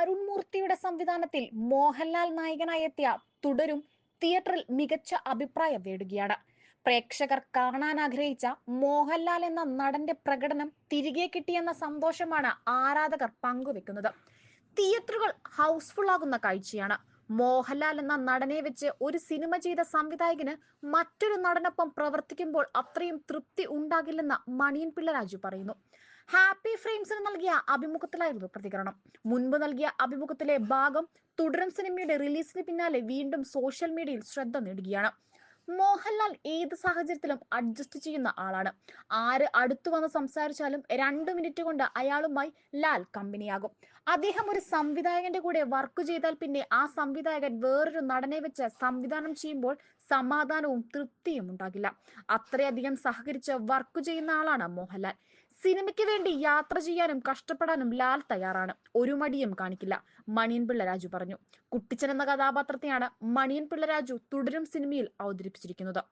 അരുൺ മൂർത്തിയുടെ സംവിധാനത്തിൽ മോഹൻലാൽ നായകനായി എത്തിയ തുടരും തിയേറ്ററിൽ മികച്ച അഭിപ്രായം നേടുകയാണ്. പ്രേക്ഷകർ കാണാൻ ആഗ്രഹിച്ച മോഹൻലാൽ എന്ന നടന്റെ പ്രകടനം തിരികെ കിട്ടിയെന്ന സന്തോഷമാണ് ആരാധകർ പങ്കുവെക്കുന്നത്. തിയേറ്ററുകൾ ഹൗസ്ഫുൾ ആകുന്ന കാഴ്ചയാണ്. മോഹൻലാൽ എന്ന നടനെ വെച്ച് ഒരു സിനിമ ചെയ്ത സംവിധായകന് മറ്റൊരു നടനൊപ്പം പ്രവർത്തിക്കുമ്പോൾ അത്രയും തൃപ്തി ഉണ്ടാകില്ലെന്ന് മണിയൻ പിള്ള രാജു പറയുന്നു. ഹാപ്പി ഫ്രെയിംസിന് നൽകിയ അഭിമുഖത്തിലായിരുന്നു പ്രതികരണം. മുൻപ് നൽകിയ അഭിമുഖത്തിലെ ഭാഗം തുടരും സിനിമയുടെ റിലീസിന് പിന്നാലെ വീണ്ടും സോഷ്യൽ മീഡിയയിൽ ശ്രദ്ധ നേടുകയാണ്. മോഹൻലാൽ ഏത് സാഹചര്യത്തിലും അഡ്ജസ്റ്റ് ചെയ്യുന്ന ആളാണ്. ആര് അടുത്തു വന്ന് സംസാരിച്ചാലും 2 മിനിറ്റ് കൊണ്ട് അയാളുമായി ലാൽ കമ്പനിയാകും. അദ്ദേഹം ഒരു സംവിധായകന്റെ കൂടെ വർക്ക് ചെയ്താൽ പിന്നെ ആ സംവിധായകൻ വേറൊരു നടനെ വെച്ച് സംവിധാനം ചെയ്യുമ്പോൾ സമാധാനവും തൃപ്തിയും ഉണ്ടാകില്ല. അത്രയധികം സഹകരിച്ച് വർക്ക് ചെയ്യുന്ന ആളാണ് മോഹൻലാൽ. സിനിമയ്ക്ക് വേണ്ടി യാത്ര ചെയ്യാനും കഷ്ടപ്പെടാനും ലാൽ തയ്യാറാണ്. ഒരു മടിയും കാണിക്കില്ല. മണിയൻ പിള്ള രാജു പറഞ്ഞു. കുട്ടിച്ചൻ എന്ന കഥാപാത്രത്തെയാണ് മണിയൻ പിള്ള രാജു തുടരും സിനിമയിൽ അവതരിപ്പിച്ചിരിക്കുന്നത്.